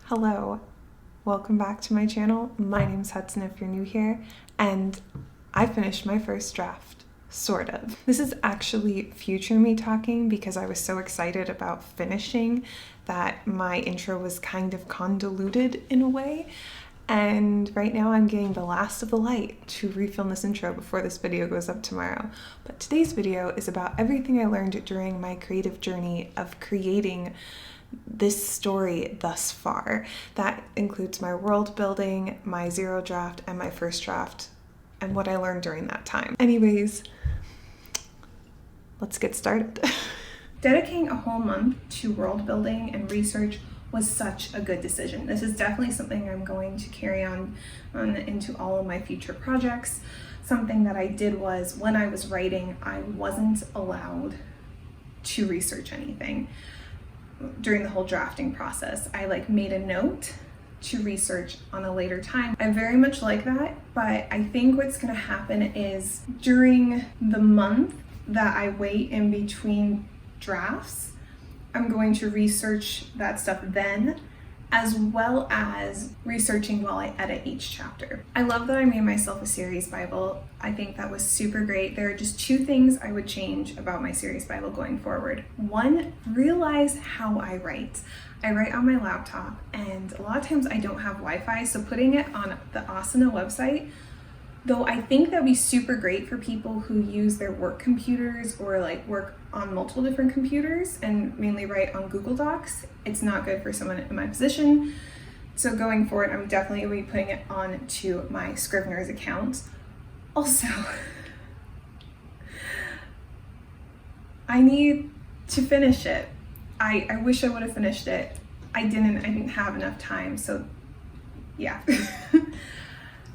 Hello, welcome back to my channel. My name's Hudson if you're new here, and I finished my first draft, sort of. This is actually future me talking because I was so excited about finishing that my intro was kind of convoluted in a way. And right now I'm getting the last of the light to refilm this intro before this video goes up tomorrow. But today's video is about everything I learned during my creative journey of creating this story thus far. That includes my world building, my zero draft, and my first draft, and what I learned during that time. Anyways, let's get started. Dedicating a whole month to world building and research was such a good decision. This is definitely something I'm going to carry on into all of my future projects. Something that I did was when I was writing, I wasn't allowed to research anything. During the whole drafting process, I made a note to research on a later time. I very much like that, but I think what's gonna happen is during the month that I wait in between drafts, I'm going to research that stuff then, as well as researching while I edit each chapter. I love that I made myself a series Bible. I think that was super great. There are just two things I would change about my series Bible going forward. One, realize how I write. I write on my laptop, and a lot of times I don't have Wi-Fi, so putting it on the Asana website, though I think that'd be super great for people who use their work computers or work on multiple different computers and mainly write on Google Docs, it's not good for someone in my position. So going forward, I'm definitely going to be putting it on to my Scrivener's account. Also, I need to finish it. I wish I would have finished it. I didn't have enough time, so yeah.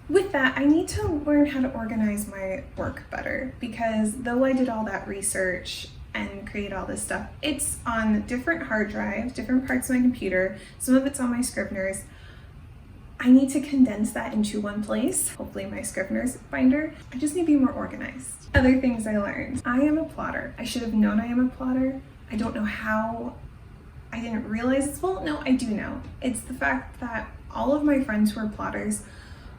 With that, I need to learn how to organize my work better, because though I did all that research and create all this stuff, it's on different hard drives, different parts of my computer, some of it's on my Scrivener's. I need to condense that into one place, hopefully my Scrivener's binder. I just need to be more organized. Other things I learned. I am a plotter. I should have known I am a plotter. I don't know how I didn't realize it's, well, no, I do know. It's the fact that all of my friends who are plotters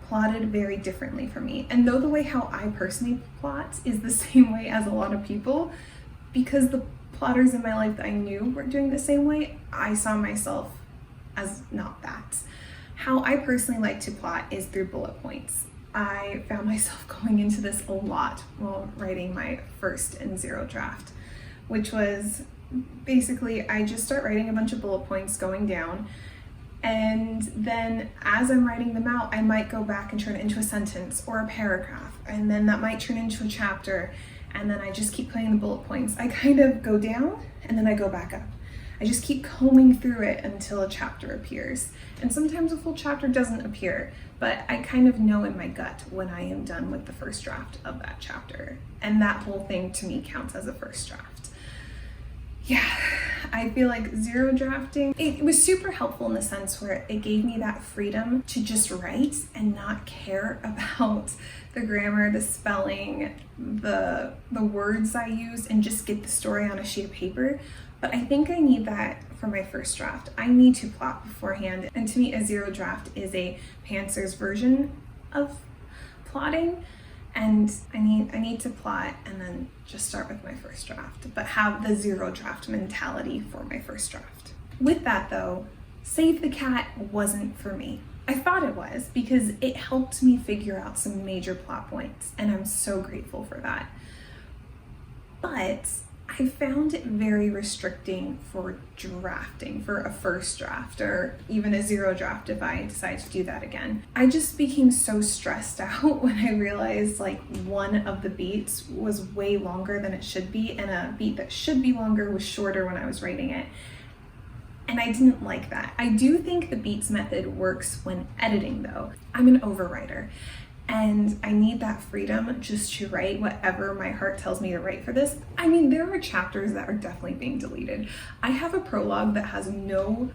plotted very differently from me. And though the way how I personally plot is the same way as a lot of people, because the plotters in my life that I knew were doing the same way, I saw myself as not that. How I personally like to plot is through bullet points. I found myself going into this a lot while writing my first and zero draft, which was basically I just start writing a bunch of bullet points going down, and then as I'm writing them out, I might go back and turn it into a sentence or a paragraph, and then that might turn into a chapter, and then I just keep putting the bullet points. I kind of go down and then I go back up. I just keep combing through it until a chapter appears. And sometimes a full chapter doesn't appear, but I kind of know in my gut when I am done with the first draft of that chapter. And that whole thing to me counts as a first draft. Yeah, I feel like zero drafting, it was super helpful in the sense where it gave me that freedom to just write and not care about the grammar, the spelling, the words I use, and just get the story on a sheet of paper. But I think I need that for my first draft. I need to plot beforehand, and to me a zero draft is a pantser's version of plotting. And I need to plot and then just start with my first draft, but have the zero draft mentality for my first draft. With that though, Save the Cat wasn't for me. I thought it was because it helped me figure out some major plot points, and I'm so grateful for that. But I found it very restricting for drafting, for a first draft or even a zero draft if I decide to do that again. I just became so stressed out when I realized one of the beats was way longer than it should be, and a beat that should be longer was shorter when I was writing it. And I didn't like that. I do think the beats method works when editing though. I'm an overwriter, and I need that freedom just to write whatever my heart tells me to write for this. I mean, there are chapters that are definitely being deleted. I have a prologue that has no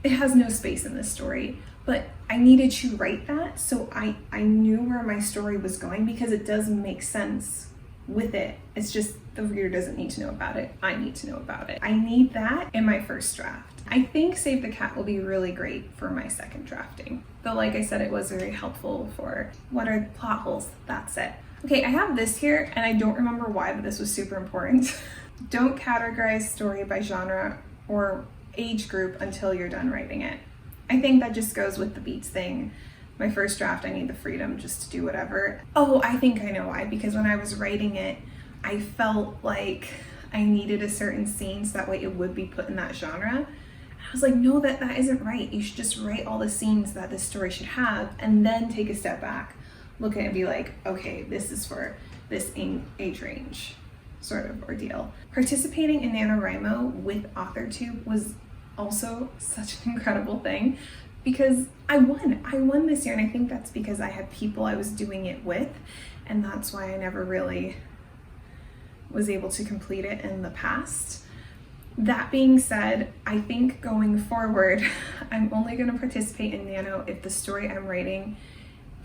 space in this story, but I needed to write that so I knew where my story was going, because it does make sense with it. It's just the reader doesn't need to know about it. I need to know about it. I need that in my first draft. I think Save the Cat will be really great for my second drafting. Though like I said, it was very helpful for what are plot holes, that's it. Okay, I have this here and I don't remember why, but this was super important. Don't categorize story by genre or age group until you're done writing it. I think that just goes with the Beats thing. My first draft, I need the freedom just to do whatever. Oh, I think I know why, because when I was writing it, I felt like I needed a certain scene so that way it would be put in that genre. I was like, no, that isn't right. You should just write all the scenes that this story should have and then take a step back, look at it and be like, okay, this is for this age range sort of ordeal. Participating in NaNoWriMo with AuthorTube was also such an incredible thing because I won this year, and I think that's because I had people I was doing it with, and that's why I never really was able to complete it in the past. That being said, I think going forward, I'm only going to participate in Nano if the story I'm writing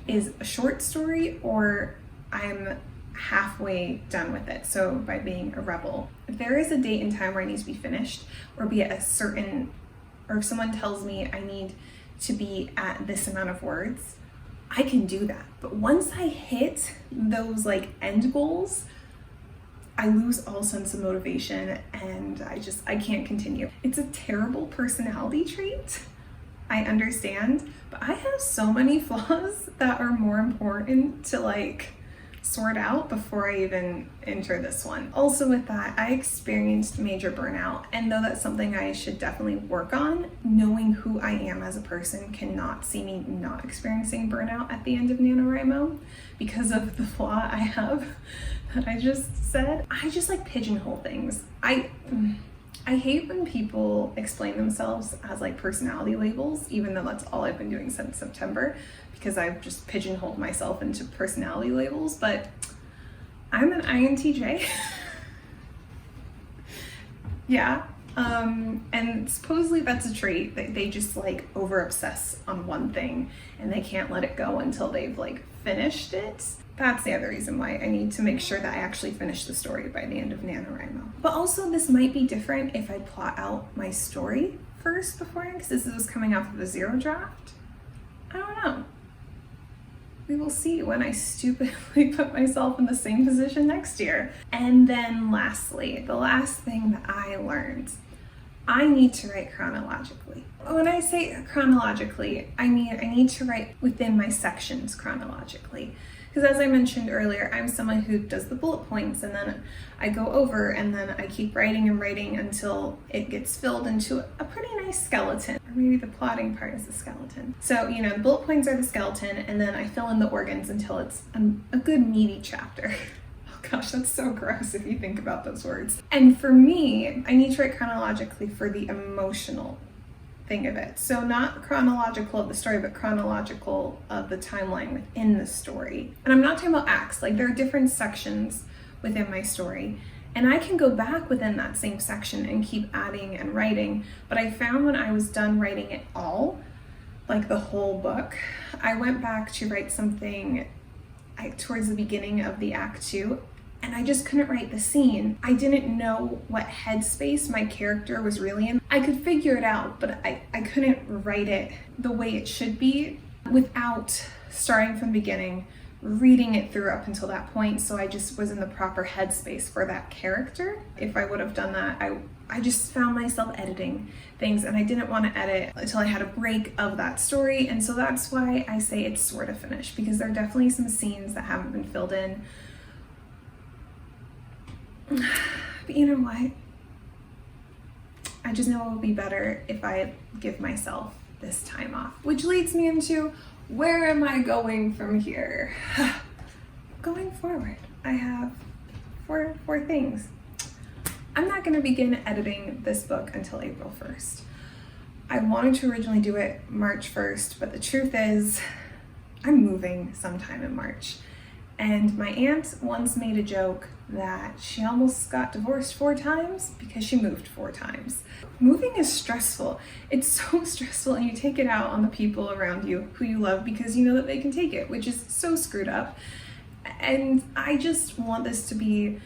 is a short story or I'm halfway done with it. So by being a rebel, if there is a date and time where I need to be finished, or be at a certain, or if someone tells me I need to be at this amount of words, I can do that. But once I hit those like end goals, I lose all sense of motivation and I can't continue. It's a terrible personality trait, I understand, but I have so many flaws that are more important to like sort out before I even enter this one. Also with that, I experienced major burnout, and though that's something I should definitely work on, knowing who I am as a person cannot see me not experiencing burnout at the end of NaNoWriMo because of the flaw I have that I just said. I just like pigeonhole things. I hate when people explain themselves as like personality labels, even though that's all I've been doing since September, because I've just pigeonholed myself into personality labels. But I'm an INTJ. Yeah, and supposedly that's a trait that they just like over obsess on one thing and they can't let it go until they've like finished it. That's the other reason why I need to make sure that I actually finish the story by the end of NaNoWriMo. But also this might be different if I plot out my story first beforehand, because this was coming off of a zero draft. I don't know. We will see when I stupidly put myself in the same position next year. And then lastly, the last thing that I learned, I need to write chronologically. When I say chronologically, I mean I need to write within my sections chronologically. Because as I mentioned earlier, I'm someone who does the bullet points and then I go over and then I keep writing and writing until it gets filled into a pretty nice skeleton. Or maybe the plotting part is the skeleton. So, you know, the bullet points are the skeleton and then I fill in the organs until it's a good meaty chapter. Oh gosh, that's so gross if you think about those words. And for me, I need to write chronologically for the emotional thing of it. So not chronological of the story, but chronological of the timeline within the story. And I'm not talking about acts, like there are different sections within my story. And I can go back within that same section and keep adding and writing. But I found when I was done writing it all, like the whole book, I went back to write something towards the beginning of the act 2. And I just couldn't write the scene. I didn't know what headspace my character was really in. I could figure it out, but I couldn't write it the way it should be without starting from the beginning, reading it through up until that point, so I just was in the proper headspace for that character. If I would have done that, I just found myself editing things, and I didn't want to edit until I had a break of that story, and so that's why I say it's sort of finished, because there are definitely some scenes that haven't been filled in. But you know what? I just know it will be better if I give myself this time off. Which leads me into, where am I going from here? Going forward, I have four things. I'm not going to begin editing this book until April 1st. I wanted to originally do it March 1st, but the truth is, I'm moving sometime in March. And my aunt once made a joke that she almost got divorced 4 times because she moved 4 times. Moving is stressful. It's so stressful, and you take it out on the people around you who you love because you know that they can take it, which is so screwed up. And I just want this to be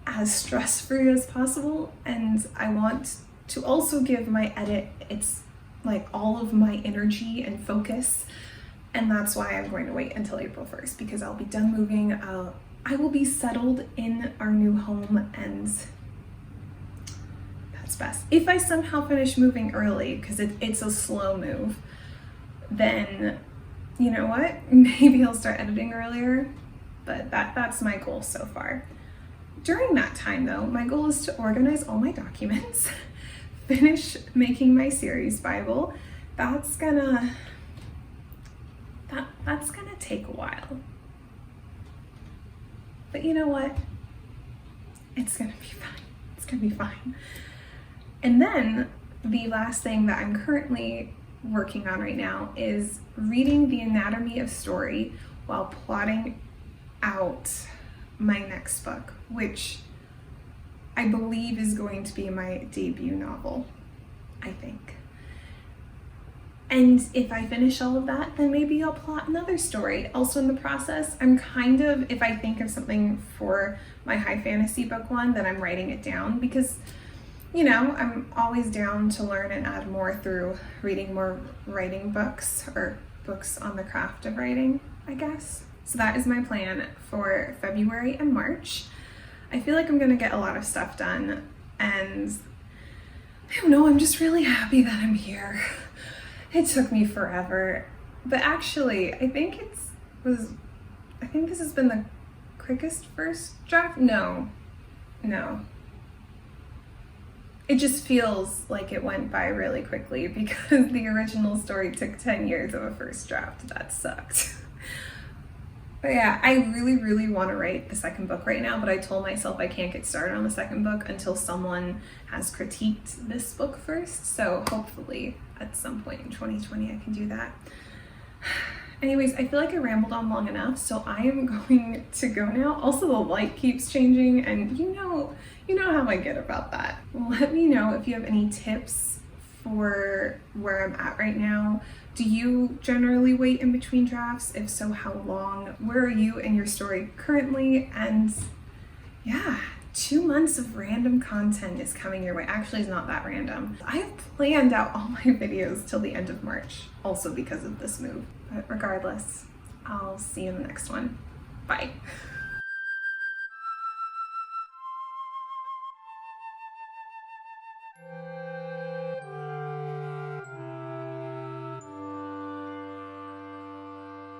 as stress-free as possible, and I want to also give my edit its like all of my energy and focus. And that's why I'm going to wait until April 1st, because I'll be done moving. I will be settled in our new home, and that's best. If I somehow finish moving early, because it's a slow move, then you know what? Maybe I'll start editing earlier, but that's my goal so far. During that time though, my goal is to organize all my documents, finish making my series Bible. That's gonna take a while. But you know what? It's gonna be fine. It's gonna be fine. And then the last thing that I'm currently working on right now is reading The Anatomy of Story while plotting out my next book, which I believe is going to be my debut novel, I think. And if I finish all of that, then maybe I'll plot another story. Also in the process, I'm kind of, if I think of something for my high fantasy book one, then I'm writing it down, because you know, I'm always down to learn and add more through reading more writing books, or books on the craft of writing, I guess. So that is my plan for February and March. I feel like I'm gonna get a lot of stuff done, and I don't know, I'm just really happy that I'm here. It took me forever, but actually, I think this has been the quickest first draft. No. It just feels like it went by really quickly, because the original story took 10 years of a first draft. That sucked. But yeah, I really want to write the second book right now, but I told myself I can't get started on the second book until someone has critiqued this book first. So hopefully at some point in 2020 I can do that. Anyways, I feel like I rambled on long enough, so I am going to go now. Also, the light keeps changing, and you know how I get about that. Let me know if you have any tips for where I'm at right now. Do you generally wait in between drafts? If so, how long? Where are you in your story currently? And yeah, 2 months of random content is coming your way. Actually, it's not that random. I have planned out all my videos till the end of March, also because of this move. But regardless, I'll see you in the next one. Bye.